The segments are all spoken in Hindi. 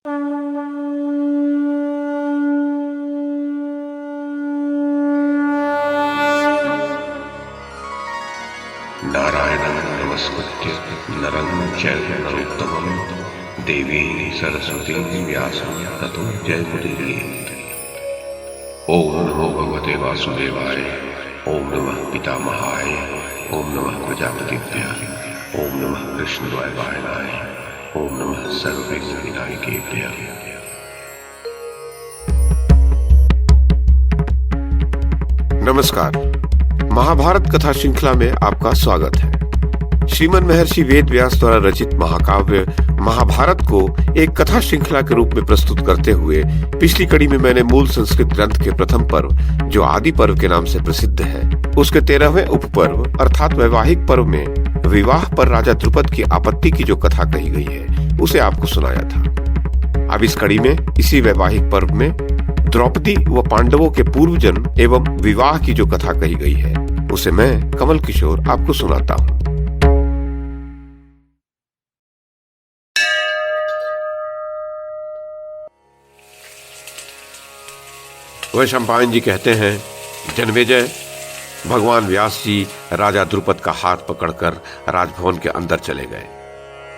नारायणं नमस्कृत्य नरं चैव नरोत्तमं देवीं सरस्वतीं व्यासं ततो जयमुदीरयेत्। ओम नमो भगवते वासुदेवाय, ओम नमः पितामहाय, ओम नमः प्रजापतिभ्यः, ओम नमः कृष्णद्वैपायनाय, ओम नमः सर्वविघ्नविनायकेभ्यः। नमस्कार। महाभारत कथा श्रृंखला में आपका स्वागत है। श्रीमन महर्षि वेद व्यास द्वारा रचित महाकाव्य महाभारत को एक कथा श्रृंखला के रूप में प्रस्तुत करते हुए पिछली कड़ी में मैंने मूल संस्कृत ग्रंथ के प्रथम पर्व, जो आदि पर्व के नाम से प्रसिद्ध है, उसके 13वें उपपर्व अर्थात वैवाहिक पर्व में विवाह पर राजा द्रुपद की आपत्ति की जो कथा कही गई है उसे आपको सुनाया था। अब इस कड़ी में इसी वैवाहिक पर्व में द्रौपदी व पांडवों के पूर्वजन्म एवं विवाह की जो कथा कही गई है उसे मैं कमल किशोर आपको सुनाता हूँ। वैशंपायन जी कहते हैं, जन्मेजय, भगवान व्यास जी राजा द्रुपद का हाथ पकड़कर राजभवन के अंदर चले गए।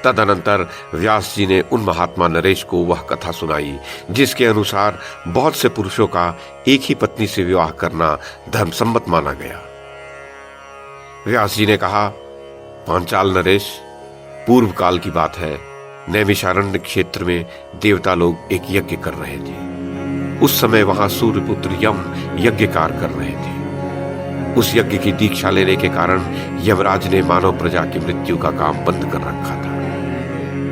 तदनंतर व्यास जी ने उन महात्मा नरेश को वह कथा सुनाई जिसके अनुसार बहुत से पुरुषों का एक ही पत्नी से विवाह करना धर्मसम्मत माना गया। व्यास जी ने कहा, पांचाल नरेश, पूर्व काल की बात है, नैमिषारण्य क्षेत्र में देवता लोग एक यज्ञ कर रहे थे। उस समय वहां सूर्यपुत्र यम यज्ञकार कर रहे थे। उस यज्ञ की दीक्षा लेने के कारण यमराज ने मानव प्रजा की मृत्यु का काम बंद कर रखा था।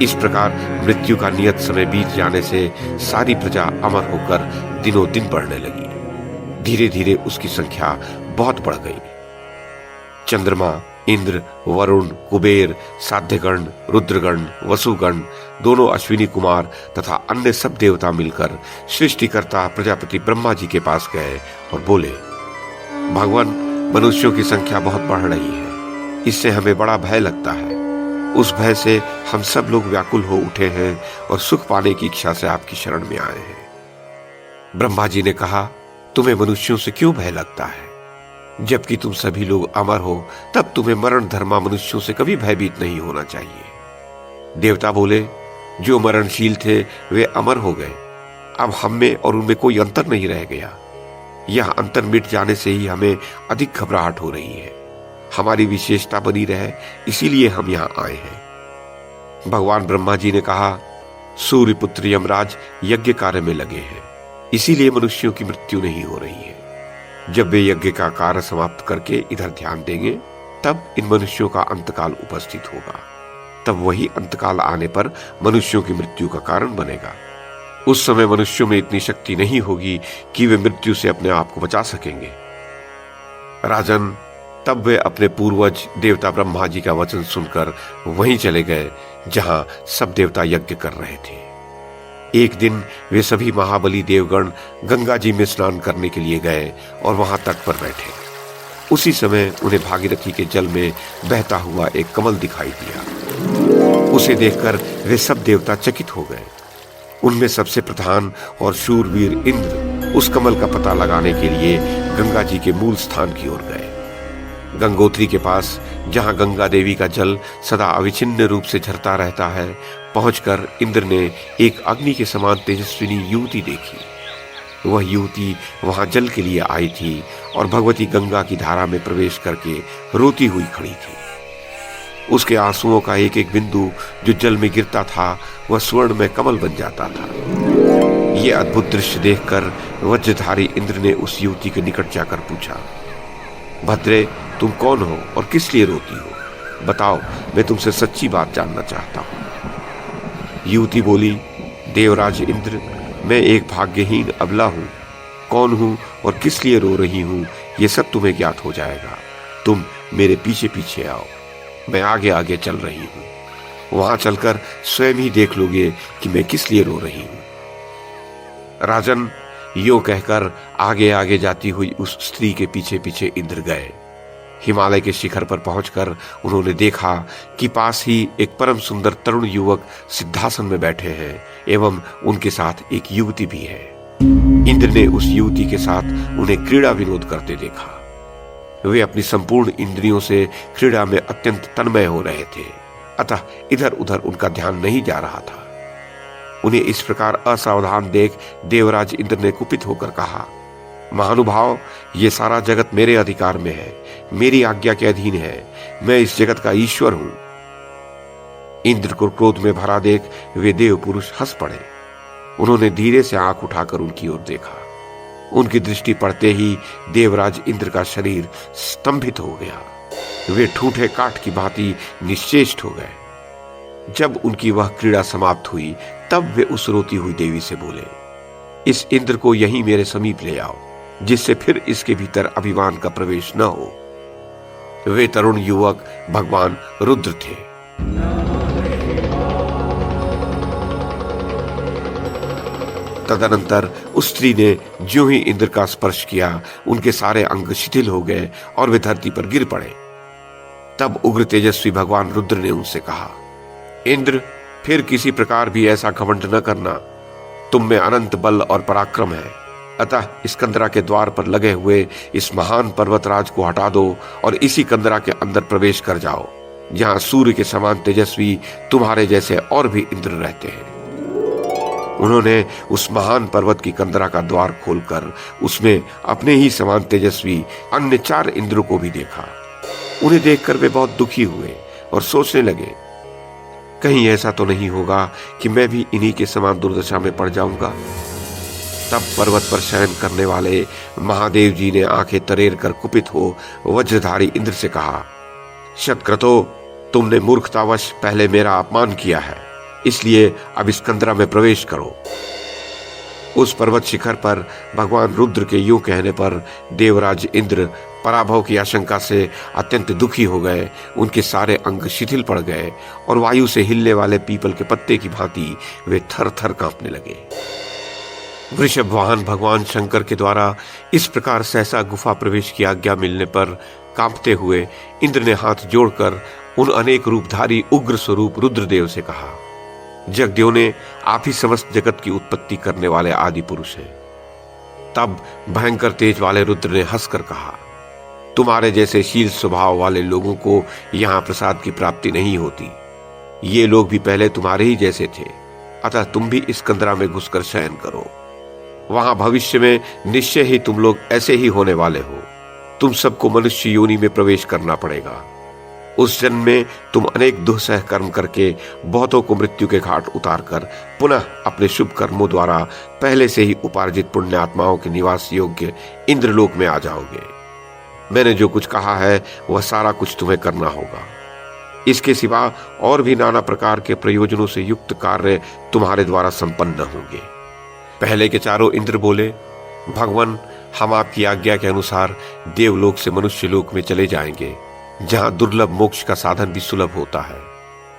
इस प्रकार मृत्यु का नियत समय बीत जाने से सारी प्रजा अमर होकर दिनों दिन बढ़ने लगी। धीरे धीरे उसकी संख्या बहुत बढ़ गई। चंद्रमा, इंद्र, वरुण, कुबेर, साध्यगण, रुद्रगण, वसुगण, दोनों अश्विनी कुमार तथा अन्य सब देवता मिलकर सृष्टिकर्ता प्रजापति ब्रह्मा जी के पास गए और बोले, भगवान, मनुष्यों की संख्या बहुत बढ़ रही है, इससे हमें बड़ा भय लगता है। उस भय से हम सब लोग व्याकुल हो उठे हैं और सुख पाने की इच्छा से आपकी शरण में आए हैं। ब्रह्मा जी ने कहा, तुम्हें मनुष्यों से क्यों भय लगता है? जबकि तुम सभी लोग अमर हो, तब तुम्हें मरण धर्मा मनुष्यों से कभी भयभीत नहीं होना चाहिए। देवता बोले, जो मरणशील थे वे अमर हो गए, अब हम में और उनमें कोई अंतर नहीं रह गया। यह अंतर मिट जाने से ही हमें अधिक घबराहट हो रही है। हमारी विशेषता बनी रहे, इसीलिए हम यहाँ आए हैं। भगवान ब्रह्मा जी ने कहा, सूर्यपुत्र यमराज यज्ञ कार्य में लगे हैं, इसीलिए मनुष्यों की मृत्यु नहीं हो रही है। जब वे यज्ञ का कार्य समाप्त करके इधर ध्यान देंगे, तब इन मनुष्यों का अंतकाल उपस्थित होगा। तब वही अंतकाल आने पर मनुष्यों की मृत्यु का कारण बनेगा। उस समय मनुष्यों में इतनी शक्ति नहीं होगी कि वे मृत्यु से अपने आप को बचा सकेंगे। राजन, तब वे अपने पूर्वज देवता ब्रह्मा जी का वचन सुनकर वहीं चले गए जहां सब देवता यज्ञ कर रहे थे। एक दिन वे सभी महाबली देवगण गंगा जी में स्नान करने के लिए गए और वहां तट पर बैठे। उसी समय उन्हें भागीरथी के जल में बहता हुआ एक कमल दिखाई दिया। उसे देखकर वे सब देवता चकित हो गए। उनमें सबसे प्रधान और शूरवीर इंद्र उस कमल का पता लगाने के लिए गंगा जी के मूल स्थान की ओर गए। गंगोत्री के पास, जहां गंगा देवी का जल सदा अविच्छिन्न रूप से झरता रहता है, पहुंचकर इंद्र ने एक अग्नि के समान तेजस्विनी युवती देखी। वह युवती वहां जल के लिए आई थी और भगवती गंगा की धारा में प्रवेश करके रोती हुई खड़ी थी। उसके आंसुओं का एक एक बिंदु जो जल में गिरता था, वह स्वर्ण में कमल बन जाता था। ये अद्भुत दृश्य देखकर वज्रधारी इंद्र ने उस युवती के निकट जाकर पूछा, भद्रे, तुम कौन हो और किस लिए रोती हो? बताओ, मैं तुमसे सच्ची बात जानना चाहता हूं। युवती बोली, देवराज इंद्र, मैं एक भाग्यहीन अबला हूं। कौन हूं और किस लिए रो रही हूं, यह सब तुम्हें ज्ञात हो जाएगा। तुम मेरे पीछे पीछे आओ, मैं आगे आगे चल रही हूं। वहां चलकर स्वयं ही देख लोगे कि मैं किस लिए रो रही हूं। राजन, यो कहकर आगे आगे जाती हुई उस स्त्री के पीछे पीछे इंद्र गए। हिमालय के शिखर पर पहुंचकर उन्होंने देखा कि पास ही एक परम सुंदर तरुण युवक सिद्धासन में बैठे हैं एवं उनके साथ एक युवती भी है। इंद्र ने उस युवती के साथ उन्हें क्रीड़ा विनोद करते देखा। वे अपनी संपूर्ण इंद्रियों से क्रीड़ा में अत्यंत तन्मय हो रहे थे, अतः इधर उधर उनका ध्यान नहीं जा रहा था। उन्हें इस प्रकार असावधान देख देवराज इंद्र ने कुपित होकर कहा, महानुभाव, ये सारा जगत मेरे अधिकार में है, मेरी आज्ञा के अधीन है, मैं इस जगत का ईश्वर हूं। इंद्र को क्रोध में भरा देख वे देव पुरुष हंस पड़े। उन्होंने धीरे से आंख उठाकर उनकी ओर देखा। उनकी दृष्टि पड़ते ही देवराज इंद्र का शरीर स्तंभित हो गया। वे ठूठे काठ की भांति निश्चेष्ट हो गए। जब उनकी वह क्रीड़ा समाप्त हुई तब वे उस रोती हुई देवी से बोले, इस इंद्र को यहीं मेरे समीप ले आओ, जिससे फिर इसके भीतर अभिमान का प्रवेश न हो। वे तरुण युवक भगवान रुद्र थे। तदनंतर उस स्त्री ने ज्यों ही इंद्र का स्पर्श किया, उनके सारे अंग शिथिल हो गए और वे धरती पर गिर पड़े। तब उग्र तेजस्वी भगवान रुद्र ने उनसे कहा, इंद्र, फिर किसी प्रकार भी ऐसा घमंड न करना। तुम में अनंत बल और पराक्रम है, अतः इस कंदरा के द्वार पर लगे हुए इस महान पर्वतराज को हटा दो और इसी कंदरा के अंदर प्रवेश कर जाओ, जहां सूर्य के समान तेजस्वी तुम्हारे जैसे और भी इंद्र रहते हैं। उन्होंने उस महान पर्वत की कंदरा का द्वार खोलकर उसमें अपने ही समान तेजस्वी अन्य 4 इंद्रों को भी देखा। उन्हें देखकर वे बहुत दुखी हुए और सोचने लगे, कहीं ऐसा तो नहीं होगा कि मैं भी इन्हीं के समान दुर्दशा में पड़ जाऊंगा। तब पर्वत पर शयन करने वाले महादेव जी ने आंखें तरेर कर कुपित हो वज्रधारी इंद्र से कहा, शतक्रतो, तुमने मूर्खतावश पहले मेरा अपमान किया है, इसलिए अब इस कंदरा में प्रवेश करो। उस पर्वत शिखर पर भगवान रुद्र के यूं कहने पर देवराज इंद्र पराभव की आशंका से अत्यंत दुखी हो गए। उनके सारे अंग शिथिल पड़ गए और वायु से हिलने वाले पीपल के पत्ते की भांति वे थर थर कांपने लगे। वृषभ वाहन भगवान शंकर के द्वारा इस प्रकार सहसा गुफा प्रवेश की आज्ञा मिलने पर कांपते हुए इंद्र ने हाथ जोड़कर उन अनेक रूपधारी उग्र स्वरूप रुद्रदेव से कहा, जगदेव ने, आप ही समस्त जगत की उत्पत्ति करने वाले आदि पुरुष हैं। तब भयंकर तेज वाले रुद्र ने हंसकर कहा, तुम्हारे जैसे शील स्वभाव वाले लोगों को यहां प्रसाद की प्राप्ति नहीं होती। ये लोग भी पहले तुम्हारे ही जैसे थे, अतः तुम भी इस कंदरा में घुसकर शयन करो। वहां भविष्य में निश्चय ही तुम लोग ऐसे ही होने वाले हो। तुम सबको मनुष्य योनि में प्रवेश करना पड़ेगा। उस जन्म में तुम अनेक दुस्सह कर्म करके बहुतों को मृत्यु के घाट उतारकर पुनः अपने शुभ कर्मों द्वारा पहले से ही उपार्जित पुण्य आत्माओं के निवास योग्य इंद्रलोक में आ जाओगे। मैंने जो कुछ कहा है वह सारा कुछ तुम्हें करना होगा। इसके सिवा और भी नाना प्रकार के प्रयोजनों से युक्त कार्य तुम्हारे द्वारा संपन्न होंगे। पहले के 4 इंद्र बोले, भगवान, हम आपकी आज्ञा के अनुसार देवलोक से मनुष्य लोक में चले जाएंगे, जहां दुर्लभ मोक्ष का साधन भी सुलभ होता है,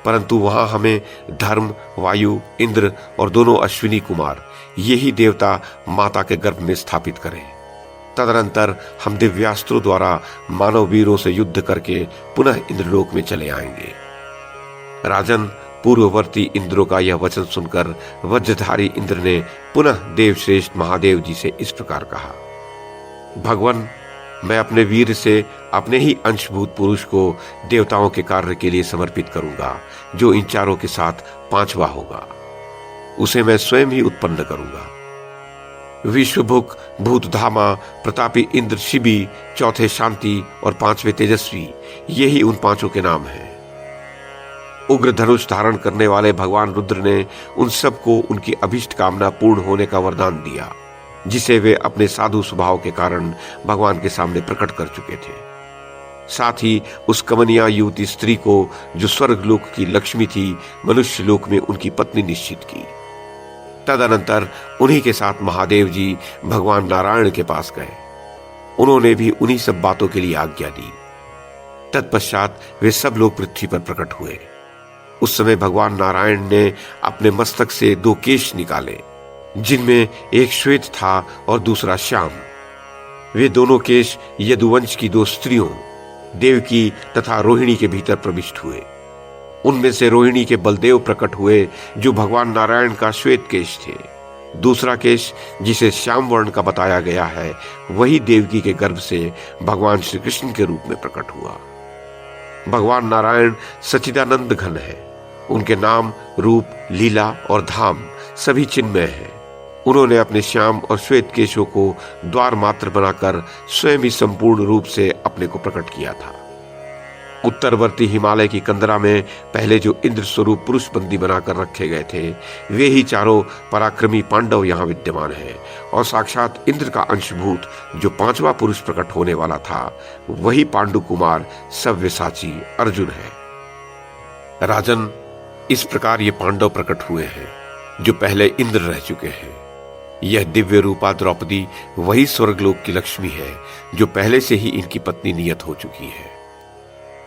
परंतु वहां हमें धर्म, वायु, इंद्र और दोनों अश्विनी कुमार, यही देवता माता के गर्भ में स्थापित करें। तदनंतर हम दिव्यास्त्रों द्वारा मानव वीरों से युद्ध करके पुनः इंद्रलोक में चले आएंगे। राजन, पूर्ववर्ती इंद्रों का यह वचन सुनकर वज्रधारी इंद्र ने पुनः देवश्रेष्ठ महादेव जी से इस प्रकार कहा, भगवान, मैं अपने वीर से अपने ही अंशभूत पुरुष को देवताओं के कार्य के लिए समर्पित करूंगा, जो इन 4 के साथ 5वां होगा। उसे मैं स्वयं ही उत्पन्न करूंगा। विश्वभुक, भूतधामा, प्रतापी इंद्र शिबी, चौथे शांति और 5वें तेजस्वी, यही उन 5 के नाम हैं। उग्र धनुष धारण करने वाले भगवान रुद्र ने उन सबको उनकी अभिष्ट कामना पूर्ण होने का वरदान दिया, जिसे वे अपने साधु स्वभाव के कारण भगवान के सामने प्रकट कर चुके थे। साथ ही उस कमनीय युवती स्त्री को, जो स्वर्गलोक की लक्ष्मी थी, मनुष्य लोक में उनकी पत्नी निश्चित की। तदनंतर उन्हीं के साथ महादेव जी भगवान नारायण के पास गए। उन्होंने भी उन्हीं सब बातों के लिए आज्ञा दी। तत्पश्चात वे सब लोग पृथ्वी पर प्रकट हुए। उस समय भगवान नारायण ने अपने मस्तक से 2 केश निकाले, जिनमें एक श्वेत था और दूसरा श्याम। वे दोनों केश यदुवंश की 2 स्त्रियों देवकी तथा रोहिणी के भीतर प्रविष्ट हुए। उनमें से रोहिणी के बलदेव प्रकट हुए, जो भगवान नारायण का श्वेत केश थे। दूसरा केश, जिसे श्याम वर्ण का बताया गया है, वही देवकी के गर्भ से भगवान श्री कृष्ण के रूप में प्रकट हुआ। भगवान नारायण सच्चिदानंद घन है। उनके नाम, रूप, लीला और धाम सभी चिन्मय है। उन्होंने अपने श्याम और श्वेत केशों को द्वार मात्र बनाकर स्वयं ही संपूर्ण रूप से अपने को प्रकट किया था। उत्तरवर्ती हिमालय की कंदरा में पहले जो इंद्र स्वरूप पुरुष बंदी बनाकर रखे गए थे, वे ही चारों पराक्रमी पांडव यहाँ विद्यमान हैं, और साक्षात इंद्र का अंशभूत जो पांचवा पुरुष प्रकट होने वाला था, वही पांडु कुमार सव्यसाची अर्जुन है। राजन, इस प्रकार ये पांडव प्रकट हुए हैं जो पहले इंद्र रह चुके हैं। यह दिव्य रूपा द्रौपदी वही स्वर्गलोक की लक्ष्मी है जो पहले से ही इनकी पत्नी नियत हो चुकी है।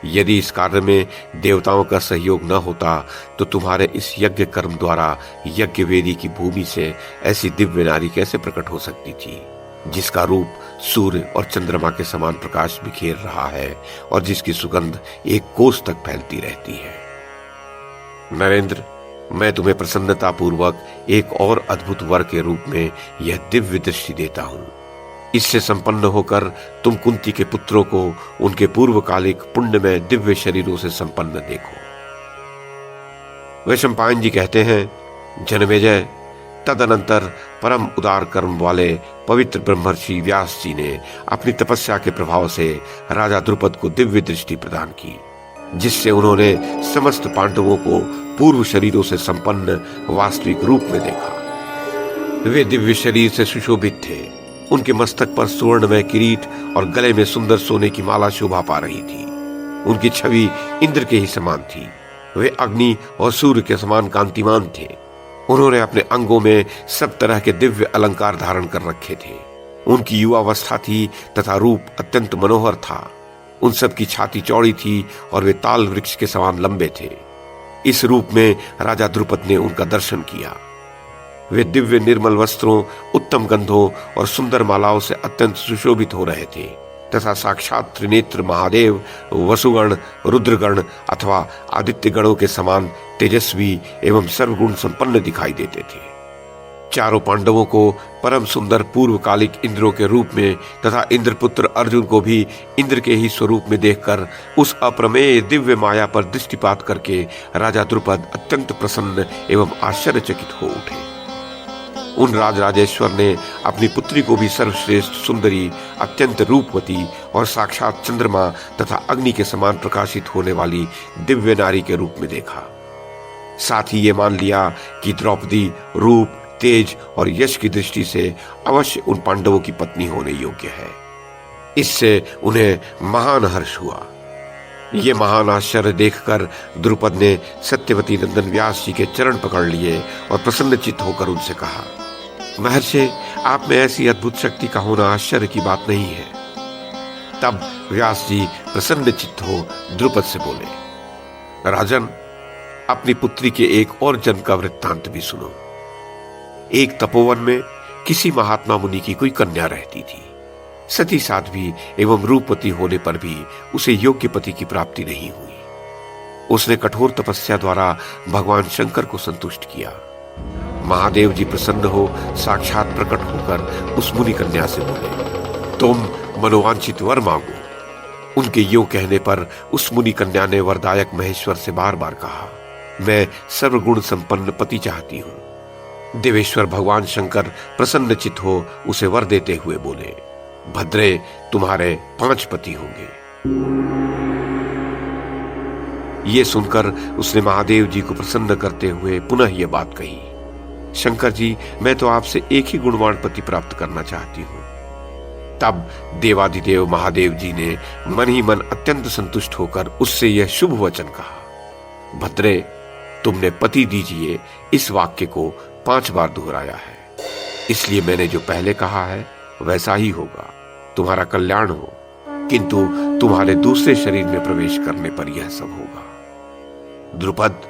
यदि इस कार्य में देवताओं का सहयोग न होता तो तुम्हारे इस यज्ञ कर्म द्वारा यज्ञ वेदी की भूमि से ऐसी दिव्य नारी कैसे प्रकट हो सकती थी, जिसका रूप सूर्य और चंद्रमा के समान प्रकाश बिखेर रहा है और जिसकी सुगंध एक कोस तक फैलती रहती है। नरेंद्र, मैं तुम्हें प्रसन्नता पूर्वक एक और अद्भुत वर के रूप में यह दिव्य दृष्टि देता हूं। इससे संपन्न होकर तुम कुंती के पुत्रों को उनके पूर्वकालिक पुण्यमय दिव्य शरीरों से संपन्न देखो। वैशंपायन जी कहते हैं, जनमेजय, तदनंतर परम उदार कर्म वाले पवित्र ब्रह्मर्षि व्यास जी ने अपनी तपस्या के प्रभाव से राजा द्रुपद को दिव्य दृष्टि प्रदान की, जिससे उन्होंने समस्त पांडवों को पूर्व शरीरों से संपन्न वास्तविक रूप में देखा। वे दिव्य शरीर से सुशोभित थे। उनके मस्तक पर सुवर्णमय किरीट और गले में सुंदर सोने की माला शोभा पा रही थी। उनकी छवि इंद्र के ही समान थी। वे अग्नि और सूर्य के समान कांतिमान थे। उन्होंने अपने अंगों में सब तरह के दिव्य अलंकार धारण कर रखे थे। उनकी युवावस्था थी तथा रूप अत्यंत मनोहर था। उन सब की छाती चौड़ी थी और वे ताल वृक्ष के समान लंबे थे। इस रूप में राजा द्रुपद ने उनका दर्शन किया। वे दिव्य निर्मल वस्त्रों, उत्तम गंधों और सुंदर मालाओं से अत्यंत सुशोभित हो रहे थे तथा साक्षात त्रिनेत्र महादेव, वसुगण, रुद्रगण अथवा आदित्य गणों के समान तेजस्वी एवं सर्वगुण संपन्न दिखाई देते थे। चारों पांडवों को परम सुंदर पूर्वकालिक इंद्रों के रूप में तथा इंद्रपुत्र अर्जुन को भी इंद्र के ही स्वरूप में देखकर उस अप्रमेय दिव्य माया पर दृष्टिपात करके राजा द्रुपद अत्यंत प्रसन्न एवं आश्चर्यचकित हो उठे। उन राजराजेश्वर ने अपनी पुत्री को भी सर्वश्रेष्ठ सुंदरी, अत्यंत रूपवती और साक्षात चंद्रमा तथा अग्नि के समान प्रकाशित होने वाली दिव्य नारी के रूप में देखा। साथ ही ये मान लिया कि द्रौपदी रूप, तेज और यश की दृष्टि से अवश्य उन पांडवों की पत्नी होने योग्य है। इससे उन्हें महान हर्ष हुआ। ये महान आश्चर्य देखकर द्रुपद ने सत्यवती नंदन व्यास जी के चरण पकड़ लिए और प्रसन्नचित्त होकर उनसे कहा, महर्षि, आप में ऐसी अद्भुत शक्ति का होना आश्चर्य की बात नहीं है। तब व्यास जी प्रसन्नचित्त हो द्रुपद से बोले, राजन, अपनी पुत्री के एक और जन्म का वृत्तांत भी सुनो। एक तपोवन में किसी महात्मा मुनि की कोई कन्या रहती थी। सती साध्वी एवं रूपवती होने पर भी उसे योग्य पति की प्राप्ति नहीं हुई। उसने कठोर तपस्या द्वारा भगवान शंकर को संतुष्ट किया। महादेव जी प्रसन्न हो साक्षात प्रकट होकर उस मुनि कन्या से बोले, तुम मनोवांछित वर मांगो। उनके यों कहने पर उस मुनि कन्या ने वरदायक महेश्वर से बार बार कहा, मैं सर्वगुण संपन्न पति चाहती हूं। देवेश्वर भगवान शंकर प्रसन्नचित्त हो उसे वर देते हुए बोले, भद्रे, तुम्हारे 5 पति होंगे। ये सुनकर उसने महादेव जी को प्रसन्न करते हुए पुनः यह बात कही, शंकर जी, मैं तो आपसे एक ही गुणवान पति प्राप्त करना चाहती हूं। तब देवाधिदेव महादेव जी ने मन ही मन अत्यंत संतुष्ट होकर उससे यह शुभ वचन कहा, भद्रे, तुमने पति दीजिए इस वाक्य को 5 बार दोहराया है, इसलिए मैंने जो पहले कहा है वैसा ही होगा। तुम्हारा कल्याण हो, किंतु तुम्हारे दूसरे शरीर में प्रवेश करने पर यह सब होगा। द्रुपद,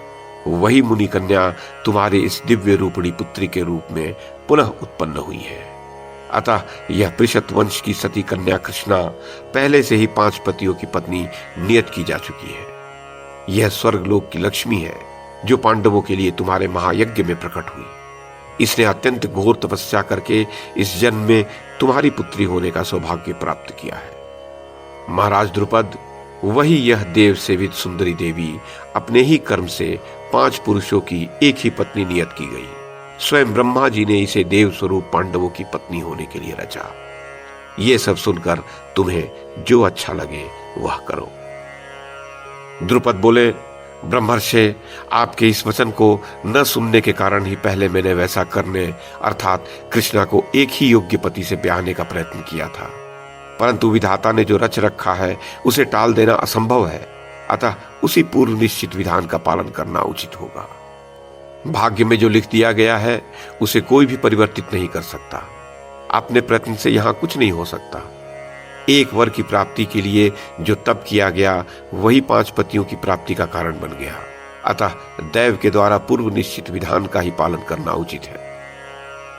वही मुनि कन्या तुम्हारी इस दिव्य रूपणी पुत्री के रूप में पुनः उत्पन्न हुई है। अतः यह पृषत वंश की सती कन्या कृष्णा पहले से ही 5 पतियों की पत्नी नियत की जा चुकी है। यह स्वर्गलोक की लक्ष्मी है जो पांडवों के लिए तुम्हारे महायज्ञ में प्रकट हुई। इसने अत्यंत घोर तपस्या करके इस जन्म में तुम्हारी पुत्री होने का सौभाग्य प्राप्त किया है। महाराज द्रुपद, वही यह देव सेवित सुंदरी देवी अपने ही कर्म से 5 पुरुषों की एक ही पत्नी नियत की गई। स्वयं ब्रह्मा जी ने इसे देव स्वरूप पांडवों की पत्नी होने के लिए रचा। ये सब सुनकर तुम्हें जो अच्छा लगे वह करो। द्रुपद बोले, ब्रह्मर्षि, आपके इस वचन को न सुनने के कारण ही पहले मैंने वैसा करने अर्थात कृष्णा को एक ही योग्य पति से ब्याहने का प्रयत्न किया था, परंतु विधाता ने जो रच रखा है उसे टाल देना असंभव है। अतः उसी पूर्व निश्चित विधान का पालन करना उचित होगा। भाग्य में जो लिख दिया गया है उसे कोई भी परिवर्तित नहीं कर सकता। अपने प्रयत्न से यहां कुछ नहीं हो सकता। एक वर की प्राप्ति के लिए जो तप किया गया वही 5 पतियों की प्राप्ति का कारण बन गया। अतः दैव के द्वारा पूर्व निश्चित विधान का ही पालन करना उचित है।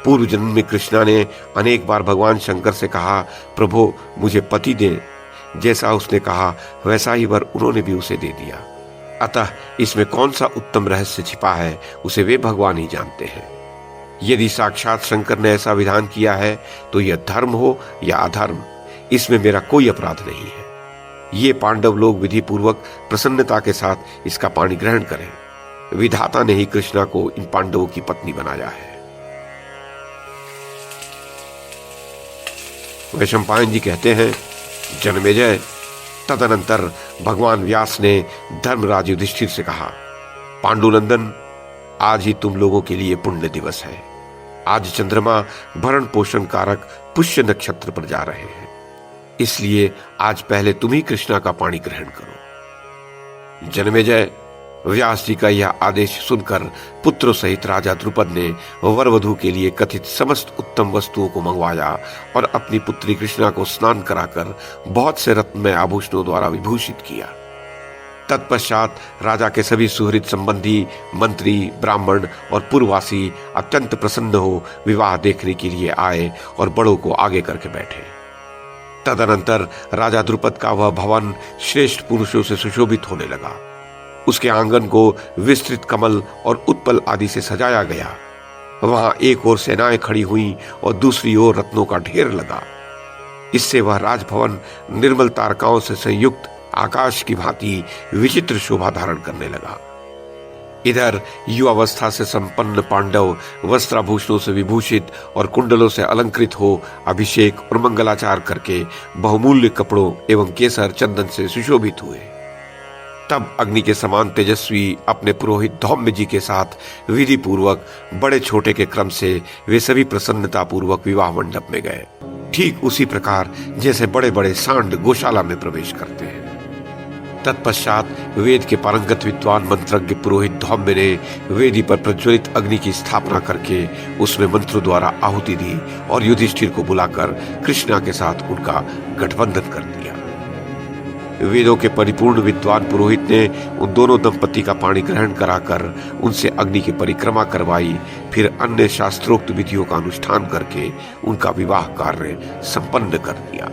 पूर्व जन्म में कृष्णा ने अनेक बार भगवान शंकर से कहा, प्रभु मुझे पति दे। जैसा उसने कहा वैसा ही वर उन्होंने भी उसे दे दिया। अतः इसमें कौन सा उत्तम रहस्य छिपा है उसे वे भगवान ही जानते हैं। यदि साक्षात शंकर ने ऐसा विधान किया है तो यह धर्म हो या अधर्म, इसमें मेरा कोई अपराध नहीं है। ये पांडव लोग विधि पूर्वक प्रसन्नता के साथ इसका पानी ग्रहण करें। विधाता ने ही कृष्णा को इन पांडवों की पत्नी बनाया है। वैशंपायन जी कहते हैं, जन्मेजय, तदनंतर भगवान व्यास ने धर्मराज युधिष्ठिर से कहा, पांडुनंदन, आज ही तुम लोगों के लिए पुण्य दिवस है। आज चंद्रमा भरण पोषण कारक पुष्य नक्षत्र पर जा रहे हैं, इसलिए आज पहले तुम ही कृष्णा का पानी ग्रहण करो। जन्मेजय, व्यास जी का यह आदेश सुनकर पुत्रों सहित राजा द्रुपद ने वर वधू के लिए कथित समस्त उत्तम वस्तुओं को मंगवाया और अपनी पुत्री कृष्णा को स्नान कराकर बहुत से रत्नमय आभूषणों द्वारा विभूषित किया। तत्पश्चात राजा के सभी सुहृद संबंधी, मंत्री, ब्राह्मण और पुरवासी अत्यंत प्रसन्न हो विवाह देखने के लिए आए और बड़ों को आगे करके बैठे। तदनंतर राजा द्रुपद का वह भवन श्रेष्ठ पुरुषों से सुशोभित होने लगा। उसके आंगन को विस्तृत कमल और उत्पल आदि से सजाया गया। वहां एक ओर सेनाएं खड़ी हुई और दूसरी ओर रत्नों का ढेर लगा। इससे वह राजभवन निर्मल तारकाओं से संयुक्त आकाश की भांति विचित्र शोभा धारण करने लगा। इधर युवावस्था से संपन्न पांडव वस्त्राभूषणों से विभूषित और कुंडलों से अलंकृत हो अभिषेक और मंगलाचार करके बहुमूल्य कपड़ों एवं केसर चंदन से सुशोभित हुए। तब अग्नि के समान तेजस्वी अपने पुरोहित धौम्य जी के साथ विधि पूर्वक बड़े छोटे के क्रम से वे सभी प्रसन्नता पूर्वक विवाह मंडप में गए, ठीक उसी प्रकार जैसे बड़े बड़े सांड गौशाला में प्रवेश करते हैं। तत्पश्चात वेद के पारंगत विद्वान मंत्रज्ञ पुरोहित धौम्य ने वेदी पर प्रज्वलित अग्नि की स्थापना करके उसमें मंत्रों द्वारा आहुति दी और युधिष्ठिर को बुलाकर कृष्णा के साथ उनका गठबंधन कर दिया। वेदों के परिपूर्ण विद्वान पुरोहित ने उन दोनों दंपति का पाणी ग्रहण कराकर उनसे अग्नि की परिक्रमा करवाई, फिर अन्य शास्त्रोक्त विधियों का अनुष्ठान करके उनका विवाह कार्य संपन्न कर दिया।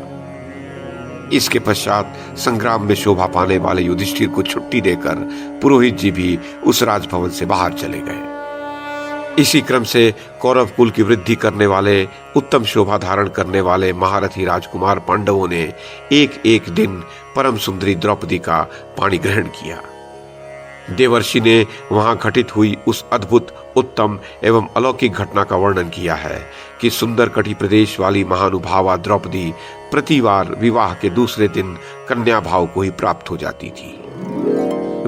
इसके पश्चात संग्राम में शोभा पाने वाले युधिष्ठिर को छुट्टी देकर पुरोहित जी भी उस राजभवन से बाहर चले गए। इसी क्रम से कौरव कुल की वृद्धि करने वाले, उत्तम शोभा धारण करने वाले महारथी राजकुमार पांडवों ने एक एक दिन परम सुंदरी द्रौपदी का पाणी ग्रहण किया। देवर्षि ने वहां घटित हुई उस अद्भुत, उत्तम एवं अलौकिक घटना का वर्णन किया है कि सुंदर कटी प्रदेश वाली महानुभावा द्रौपदी प्रतिवार विवाह के दूसरे दिन कन्या भाव को ही प्राप्त हो जाती थी।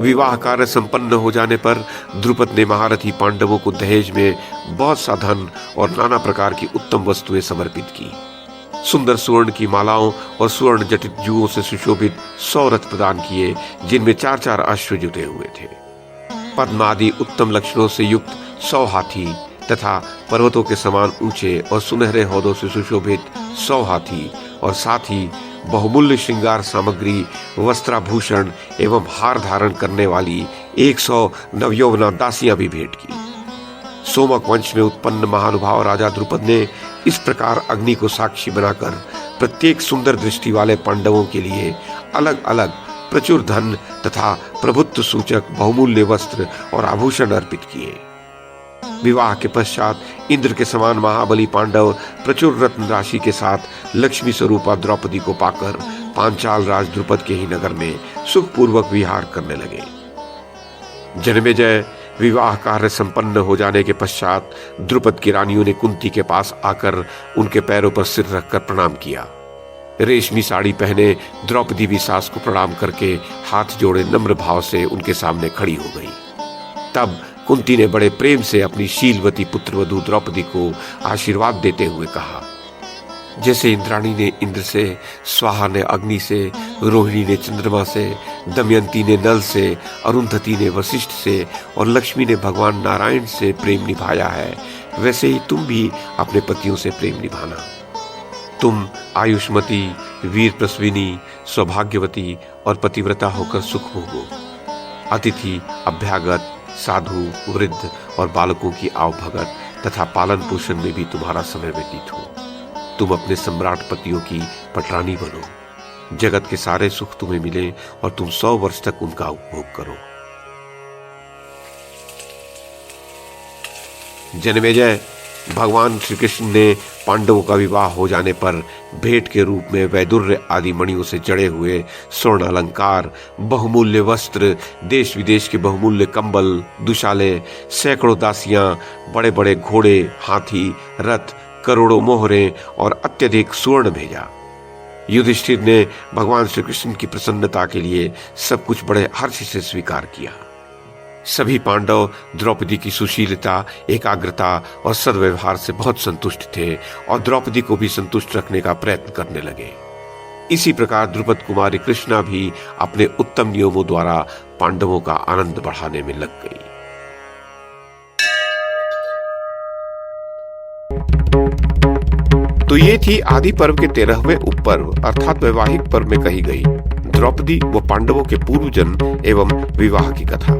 विवाह कार्य संपन्न हो जाने पर द्रुपद ने महारथी पांडवों को दहेज में बहुत सा धन और नाना प्रकार की उत्तम वस्तुएं समर्पित की। सुंदर सुवर्ण की मालाओं और सुवर्ण जटित जुओं से सुशोभित 100 रथ प्रदान किए, जिनमें 4-4 अश्व जुटे हुए थे। पद्म आदि उत्तम लक्षणों से युक्त 100 हाथी तथा पर्वतों के समान ऊंचे और सुनहरे हौदों से सुशोभित 100 हाथी और साथ ही बहुमूल्य श्रृंगार सामग्री, वस्त्राभूषण एवं हार धारण करने वाली 100 नवयौवना दासियां भी भेंट की। सोमक वंश में उत्पन्न महानुभाव राजा द्रुपद ने इस प्रकार अग्नि को साक्षी बनाकर प्रत्येक सुंदर दृष्टि वाले पांडवों के लिए अलग अलग प्रचुर धन तथा प्रभुत्व सूचक बहुमूल्य वस्त्र और आभूषण अर्पित किए। विवाह के पश्चात इंद्र के समान महाबली पांडव प्रचुर रत्न राशि के साथ लक्ष्मी स्वरूपा द्रौपदी को पाकर पांचाल राज द्रुपद के ही नगर में सुखपूर्वक विहार करने लगे। जन्मेजय विवाह कार्य संपन्न हो जाने के पश्चात द्रुपद की रानियों ने कुंती के पास आकर उनके पैरों पर सिर रखकर प्रणाम किया। रेशमी साड़ी पहने द्रौपदी भी सास को प्रणाम करके हाथ जोड़े नम्र भाव से उनके सामने खड़ी हो गई। तब कुंती ने बड़े प्रेम से अपनी शीलवती पुत्रवधू द्रौपदी को आशीर्वाद देते हुए कहा, जैसे इंद्राणी ने इंद्र से, स्वाहा ने अग्नि से, रोहिणी ने चंद्रमा से, दमयंती ने नल से, अरुंधति ने वशिष्ठ से और लक्ष्मी ने भगवान नारायण से प्रेम निभाया है, वैसे ही तुम भी अपने पतियों से प्रेम निभाना। तुम आयुष्मती, वीर प्रसविनी, सौभाग्यवती और पतिव्रता होकर सुख भोगो। अतिथि, अभ्यागत, साधु, वृद्ध और बालकों की आवभगत तथा पालन पोषण में भी तुम्हारा समय व्यतीत हो। तुम अपने सम्राट पतियों की पटरानी बनो। जगत के सारे सुख तुम्हें मिले और तुम 100 वर्ष तक उनका उपभोग करो। जन्मेजय, भगवान श्री कृष्ण ने पांडवों का विवाह हो जाने पर भेंट के रूप में वैदुर्य आदि मणियों से जड़े हुए स्वर्ण अलंकार, बहुमूल्य वस्त्र, देश विदेश के बहुमूल्य कंबल, दुशाले, सैकड़ों दासियां, बड़े बड़े घोड़े, हाथी, रथ, करोड़ों मोहरें और अत्यधिक स्वर्ण भेजा। युधिष्ठिर ने भगवान श्री कृष्ण की प्रसन्नता के लिए सब कुछ बड़े हर्ष से स्वीकार किया। सभी पांडव द्रौपदी की सुशीलता, एकाग्रता और सद्व्यवहार से बहुत संतुष्ट थे और द्रौपदी को भी संतुष्ट रखने का प्रयत्न करने लगे। इसी प्रकार द्रुपद कुमारी कृष्णा भी अपने उत्तम नियमों द्वारा पांडवों का आनंद बढ़ाने में लग गई। तो ये थी आदि पर्व के 13वें उपपर्व अर्थात वैवाहिक पर्व में कही गई द्रौपदी व पांडवों के पूर्व जन्म एवं विवाह की कथा।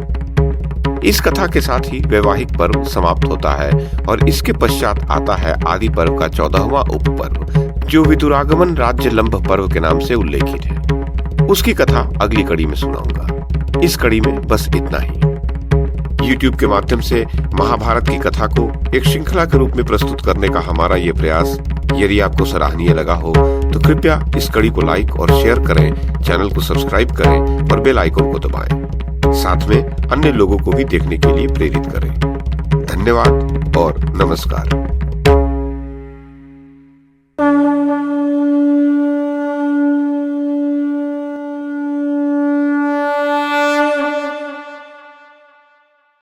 इस कथा के साथ ही वैवाहिक पर्व समाप्त होता है और इसके पश्चात आता है आदि पर्व का 14वां उपपर्व जो विदुरागमन राज्य लंब पर्व के नाम से उल्लेखित है। उसकी कथा अगली कड़ी में सुनाऊंगा। इस कड़ी में बस इतना ही। YouTube के माध्यम से महाभारत की कथा को एक श्रृंखला के रूप में प्रस्तुत करने का हमारा ये प्रयास यदि आपको सराहनीय लगा हो तो कृपया इस कड़ी को लाइक और शेयर करें, चैनल को सब्सक्राइब करें और बेल आइकन को दबाएं। साथ में अन्य लोगों को भी देखने के लिए प्रेरित करें। धन्यवाद और नमस्कार।